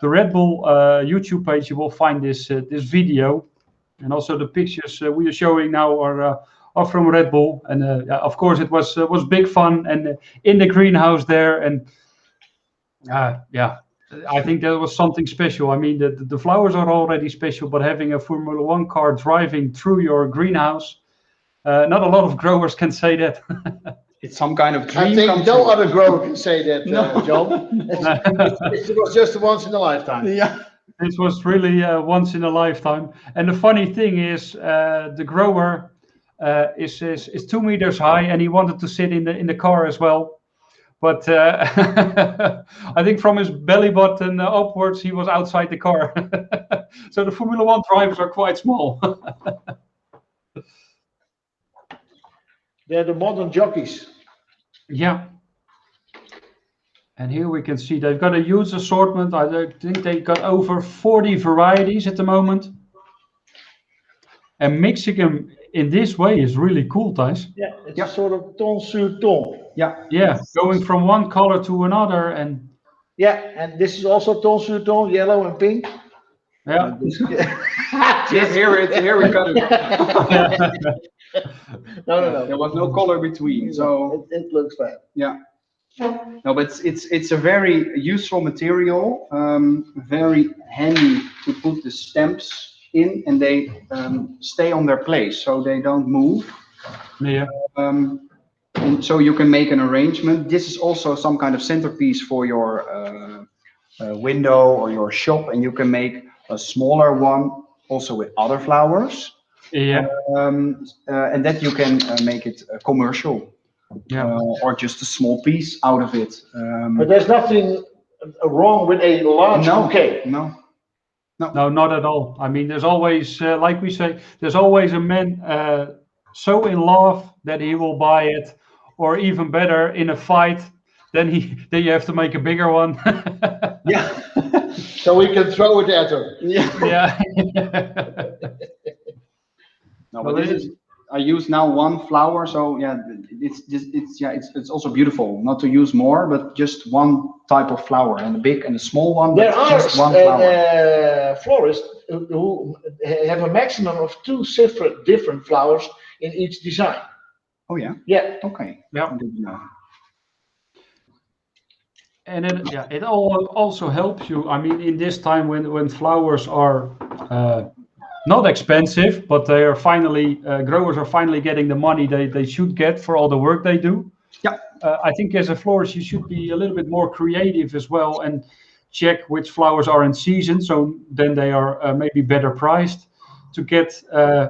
the Red Bull YouTube page, you will find this video, and also the pictures we are showing now are from Red Bull. And of course, it was big fun, and in the greenhouse there, and I think that was something special. I mean, the flowers are already special, but having a Formula One car driving through your greenhouse, not a lot of growers can say that. It's some kind of dream. I think come no true. other grower can say that, No. John. It was just once in a lifetime. Yeah. This was really once in a lifetime. And the funny thing is, the grower is 2 meters high, and he wanted to sit in the car as well. But I think from his belly button upwards, he was outside the car. So the Formula One drivers are quite small. They're the modern jockeys. Yeah. And here we can see they've got a huge assortment. I think they got over 40 varieties at the moment. And mixing them in this way is really cool, Thijs. Yeah, it's a sort of ton sur ton. Yeah, going from one color to another, and Yeah, and this is also ton sur ton, yellow and pink. yeah. Yes, here we got it. No. There was no color between, so It looks bad. yeah. No, but it's a very useful material, very handy to put the stamps in, and they stay on their place, so they don't move. Yeah. And so you can make an arrangement. This is also some kind of centerpiece for your window or your shop, and you can make a smaller one also with other flowers. Yeah. And that you can make it commercial. Yeah. Or just a small piece out of it. But there's nothing wrong with a large bouquet. No, not at all. I mean, there's always, like we say, there's always a man so in love that he will buy it, or even better, in a fight, then you have to make a bigger one. Yeah. So we can throw it at her. Yeah. No, but I use now one flower, so yeah, it's also beautiful not to use more, but just one type of flower, and a big and a small one. There but are just one flower. florists who have a maximum of 2 different flowers in each design. Oh yeah. Yeah. Okay. Yeah. I didn't know. And it also helps you. I mean, in this time when flowers are not expensive, but they are finally growers are finally getting the money they should get for all the work they do. Yeah. I think as a florist you should be a little bit more creative as well, and check which flowers are in season, so then they are maybe better priced to get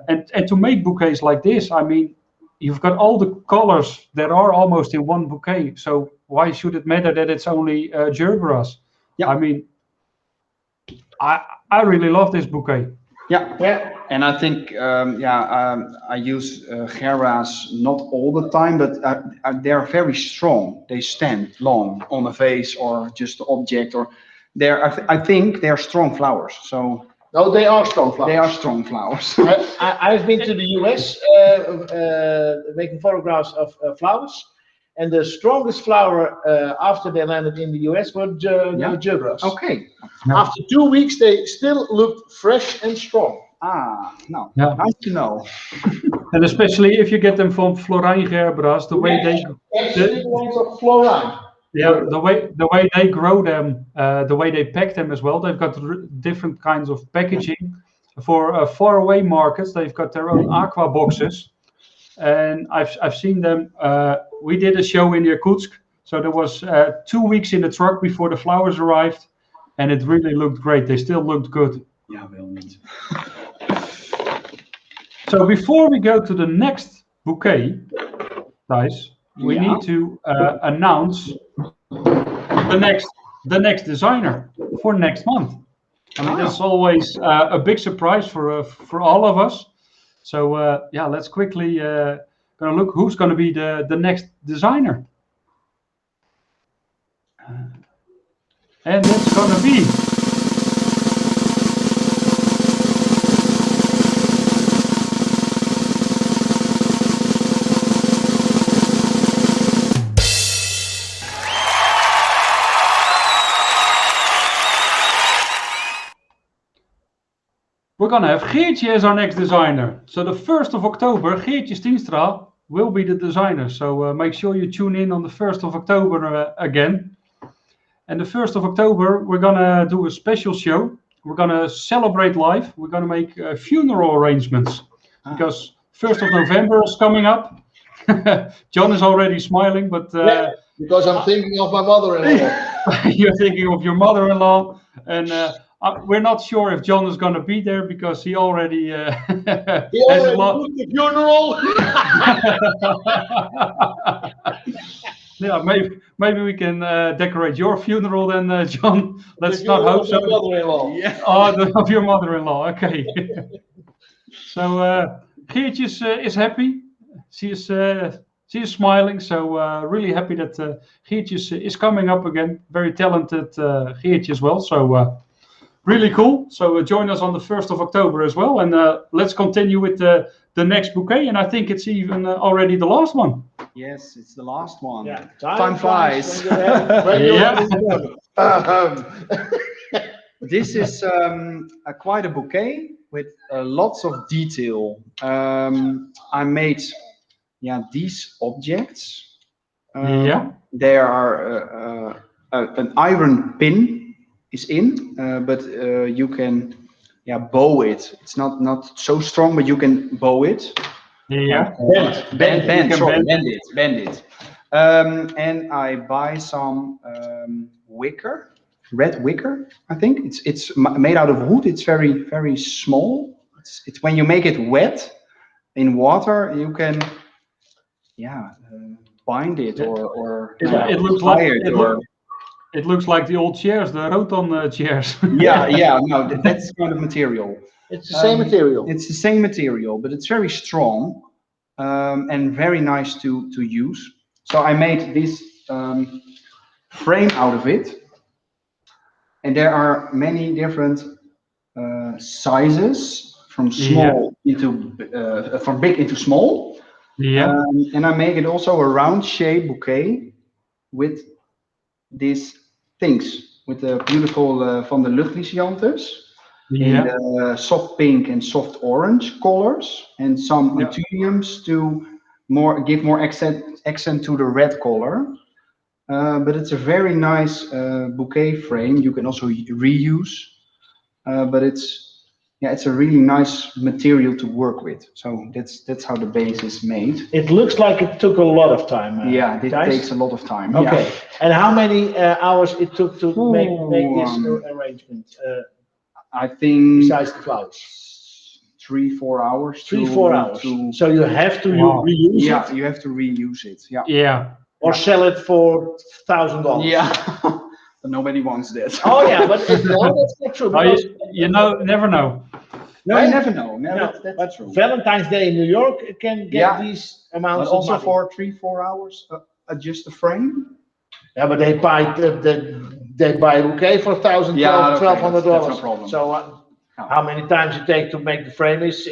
and to make bouquets like this. I mean, you've got all the colors that are almost in one bouquet, so why should it matter that it's only gerberas? Yeah. I mean, I really love this bouquet. Yeah, and I think I use gerberas not all the time, but they're very strong. They stand long on a vase or just the object, or I think they're strong flowers. So no, they are strong flowers. They are strong flowers. I've been to the US making photographs of flowers, and the strongest flower after they landed in the US were gerberas. Okay. After 2 weeks, they still looked fresh and strong. No. Yeah. Nice to know. And especially if you get them from Florijn gerberas, the way the ones of Florijn. Yeah, the way they grow them, the way they pack them as well. They've got different kinds of packaging. For faraway markets, they've got their own aqua boxes, and I've seen them. We did a show in Irkutsk, so there was 2 weeks in the truck before the flowers arrived, and it really looked great. They still looked good. Yeah, well neat. So before we go to the next bouquet, guys, we need to announce the next designer for next month. I mean, that's always a big surprise for all of us. So let's quickly gonna look who's gonna be the next designer, and it's gonna be we're going to have Geertje as our next designer. So the 1st of October, Geertje Stienstra will be the designer. So make sure you tune in on the 1st of October again. And the 1st of October, we're going to do a special show. We're going to celebrate life. We're going to make funeral arrangements. Because 1st of November is coming up. John is already smiling, but... because I'm thinking of my mother-in-law. You're thinking of your mother-in-law. And we're not sure if John is going to be there because he already has a lot. The funeral. Yeah, maybe we can decorate your funeral then, John. Let's not hope so. Mother-in-law. Yeah. Of your mother-in-law. Okay. So Geertje is happy. She is smiling. So really happy that Geertje is coming up again. Very talented Geertje as well. So really cool. So join us on the 1st of October as well. And let's continue with the next bouquet. And I think it's even already the last one. Yes, it's the last one. Yeah. Time flies. This is quite a bouquet with lots of detail. I made these objects. There are an iron pin is in, but you can bow it. It's not so strong, but you can bow it. Bend it. And I buy some wicker, red wicker. I think it's made out of wood. It's very, very small. It's when you make it wet in water, you can bind it or it looks like it looks like the old chairs, the Roton chairs. No, that's kind of material. It's the same material. It's the same material, but it's very strong and very nice to use. So I made this frame out of it, and there are many different sizes from small into from big into small. And I make it also a round shape bouquet with these things, with the beautiful from the Lisianthus. In soft pink and soft orange colors, and some anthuriums to give more accent to the red color. But it's a very nice bouquet frame. You can also reuse, but it's a really nice material to work with. So that's how the base is made. It looks like it took a lot of time. It takes a lot of time. Okay, and how many hours it took to make this arrangement? I think besides the flowers, 3-4 hours. 3-4 hours. So you have to reuse it. Yeah, you have to reuse it. Or sell it for $1,000. Yeah, but nobody wants that. Oh yeah, but that's not true. Never know. No, you never know. That's true. Valentine's Day in New York can get these amounts. But also of for 3-4 hours, just the frame. Yeah, but they buy a bouquet for $1,000, $1,200. That's no problem. So how many times it takes to make the frame is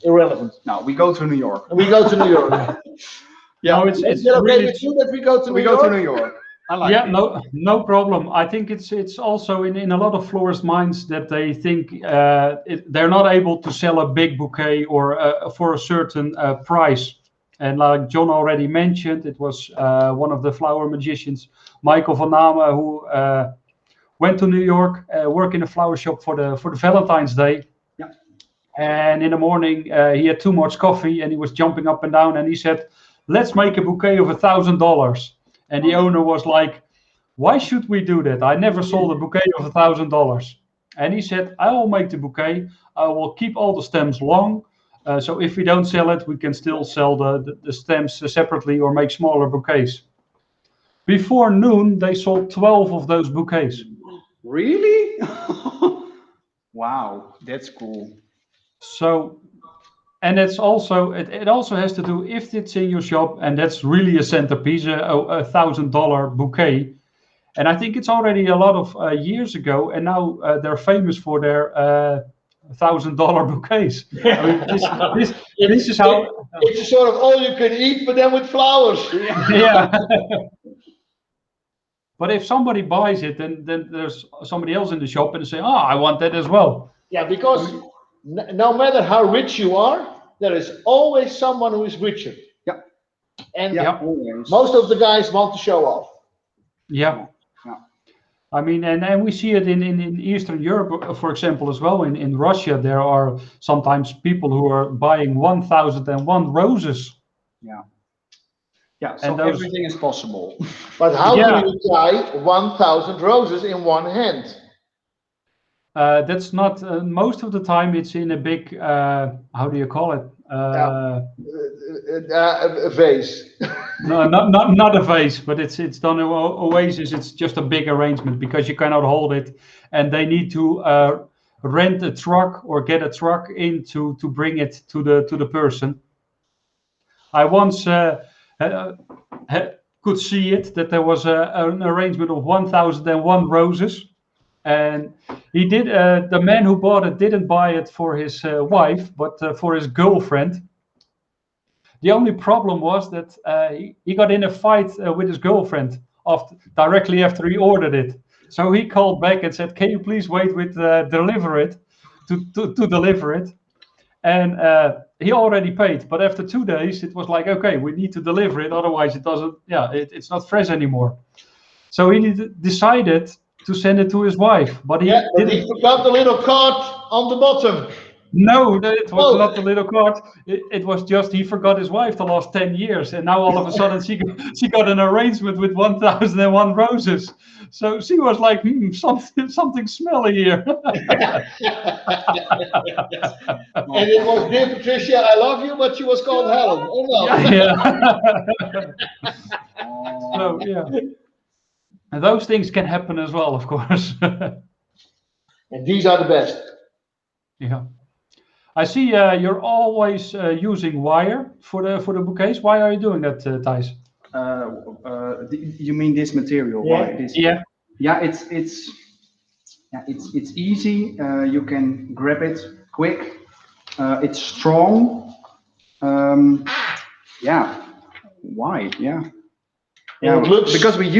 irrelevant. No, we go to New York. We go to New York. No, it's okay with you that we go to New York? We go to New York. I like it. No problem. I think it's also in a lot of florist minds that they think they're not able to sell a big bouquet or for a certain price. And like John already mentioned, it was one of the flower magicians, Michael van Namen, who went to New York, worked in a flower shop for the Valentine's Day. Yeah. And in the morning, he had too much coffee and he was jumping up and down. And he said, "Let's make a bouquet of $1,000." And the owner was like, "Why should we do that? I never sold a bouquet of $1,000." And he said, "I will make the bouquet. I will keep all the stems long. So if we don't sell it, we can still sell the stems separately or make smaller bouquets." Before noon, they sold 12 of those bouquets. Really? Wow, that's cool. So, and it's also it also has to do if it's in your shop, and that's really a centerpiece, a $1,000 bouquet. And I think it's already a lot of years ago, and now they're famous for their $1,000 bouquets. I mean, this is how it's a sort of all you can eat, but then with flowers. Yeah. But if somebody buys it, then there's somebody else in the shop and they say, "Oh, I want that as well." Yeah, because no matter how rich you are, there is always someone who is richer. Yeah. And Yeah, always. most of the guys want to show off. Yeah. Yeah. I mean, and we see it in Eastern Europe, for example, as well. In Russia, there are sometimes people who are buying 1,001 roses. Yeah. Yeah, so And those, everything is possible. But how Yeah. do you tie 1,000 roses in one hand? That's not, most of the time it's in a big, how do you call it? A vase. No, not a vase, but it's done a oasis. It's just a big arrangement because you cannot hold it, and they need to rent a truck or get a truck in to bring it to the person. I once could see it that there was an arrangement of 1,001 roses, and he did. The man who bought it didn't buy it for his wife, but for his girlfriend. The only problem was that he got in a fight with his girlfriend directly after he ordered it. So he called back and said, "Can you please wait with deliver it to deliver it?" And he already paid, but after 2 days, it was like, okay, we need to deliver it, otherwise it doesn't. Yeah, it's not fresh anymore. So he decided to send it to his wife, but he didn't. forgot the little card on the bottom. No, it was not the little card. It was just he forgot his wife the last 10 years, and now all of a sudden she got an arrangement with 1,001 roses. So she was like, something smelly here. And it was, dear Patricia, I love you, but she was called Helen. Oh no. Yeah. So yeah, and those things can happen as well, of course. And these are the best. Yeah. I see you're always using wire for the bouquets. Why are you doing that, Thijs? You mean this material? Yeah. Right? Yeah. Yeah, it's easy. You can grab it quick. It's strong. Yeah, wide. Yeah. Yeah, it looks, because we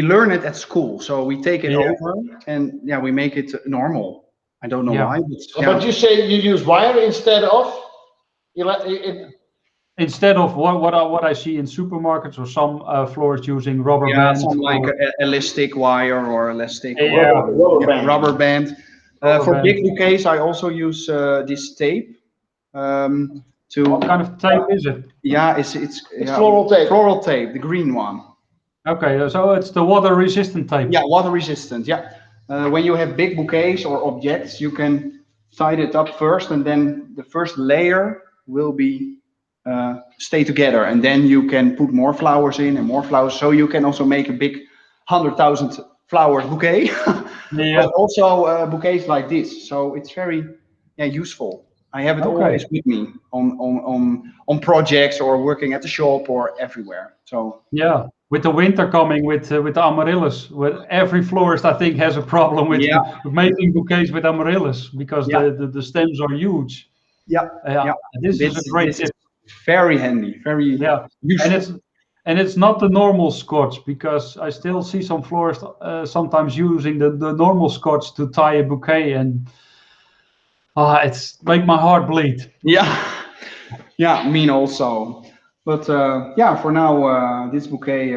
learn it at school, so we take it over and we make it normal. I don't know why, but you say you use wire instead of instead of what I see in supermarkets or some florists using rubber band. Some like elastic wire or elastic rubber band. For big bouquets, I also use this tape. What kind of tape is it? Yeah, it's floral tape. Floral tape, the green one. Okay, so it's the water resistant tape. Yeah, water resistant. Yeah. When you have big bouquets or objects, you can tie it up first, and then the first layer will be stay together, and then you can put more flowers in and more flowers. So you can also make a big 100,000 flower bouquet, but also bouquets like this. So it's very useful. I have it always with me on projects or working at the shop or everywhere. So yeah. With the winter coming, with the amaryllis, every florist I think has a problem with making bouquets with amaryllis because the stems are huge. This is a great tip. Very handy, very useful. And it's not the normal scotch, because I still see some florists sometimes using the normal scotch to tie a bouquet, and it's make my heart bleed. Yeah, me also. But for now, this bouquet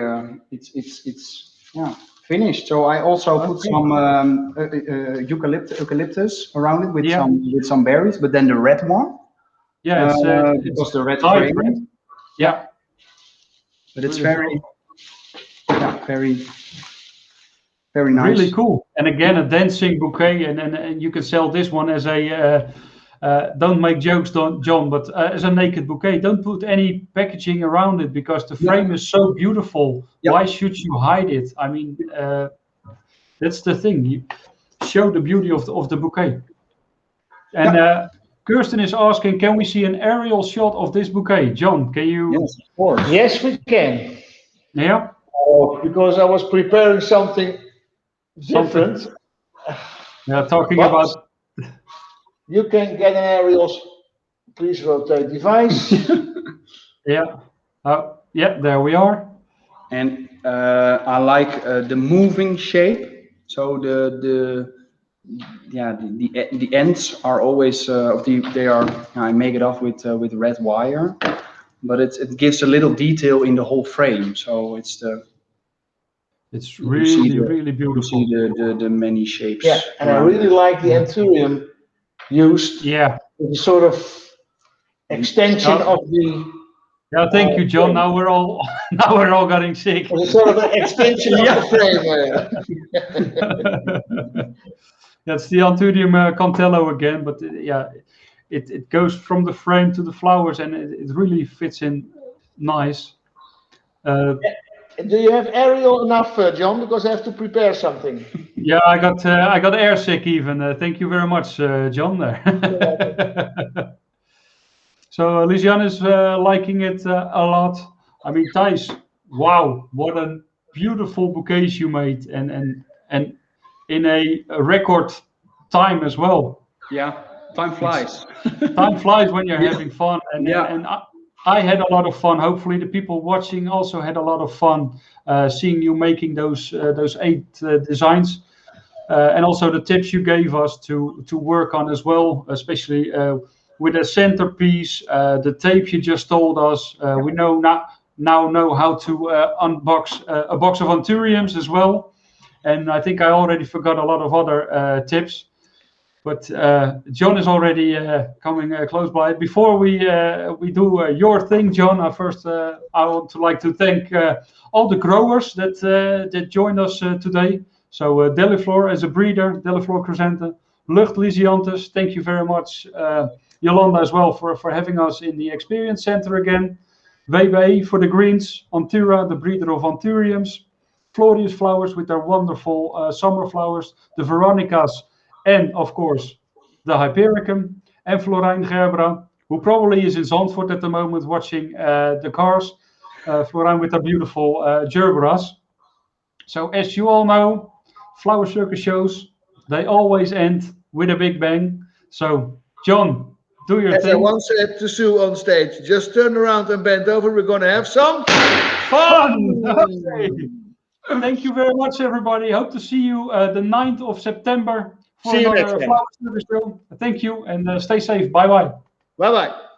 it's finished. So I also put some eucalyptus around it with some berries, but then the red one. Yeah, it's the red fragrance. fragrance. Yeah, but it's very nice. Really cool. And again, a dancing bouquet, and you can sell this one as a. Don't make jokes, John, but as a naked bouquet, don't put any packaging around it because the frame is so beautiful. Why should you hide it? I mean, that's the thing. You show the beauty of the bouquet. And Kirsten is asking, can we see an aerial shot of this bouquet? John, can you? Yes, of course. Yes, we can. Yeah. Because I was preparing something different. Talking about. You can get an aerial. Please rotate device. There we are. And I like the moving shape. So yeah, the ends are always I make it off with red wire, but it gives a little detail in the whole frame. So it's really, really you see beautiful. the many shapes. Yeah, and I around really it. like the anthurium used. Yeah. The sort of extension Yeah. of the Yeah, thank you, John. frame. Now we're all now we're all getting sick. It's a sort of an extension of the frame. That's the Anthurium Cantello again, but yeah, it goes from the frame to the flowers, and it really fits in nice. Do you have aerial enough, John? Because I have to prepare something. Yeah, I got air sick even. Thank you very much, John. There. So Lisian is liking it a lot. I mean, Thijs, wow, what a beautiful bouquets you made, and in a record time as well. Yeah, time flies. Time flies when you're Yeah. having fun, and Yeah. and I had a lot of fun. Hopefully, the people watching also had a lot of fun seeing you making those 8 designs, and also the tips you gave us to work on as well, especially with the centerpiece, the tape you just told us. We know now know how to unbox a box of anthuriums as well, and I think I already forgot a lot of other tips. But John is already coming close by. Before we do your thing, John, I want to like to thank all the growers that joined us today. So Deliflor as a breeder, Deliflor Chrysanthemum, Lucht Lisianthus, thank you very much. Yolanda as well for having us in the Experience Center again. WB for the greens, Antura, the breeder of anthuriums, Florius flowers with their wonderful summer flowers, the Veronicas, and of course the Hypericum, and Florijn Gerbera, who probably is in Zandvoort at the moment watching the cars. Florijn with her beautiful Gerberas. So as you all know, flower circus shows, they always end with a big bang. So John, do your As I thing. once said to Sue on stage, just turn around and bend over. We're going to have some Fun! Okay. Thank you very much, everybody. Hope to see you the 9th of September for See you another next time. flower service show. Thank you and stay safe. Bye bye. Bye bye.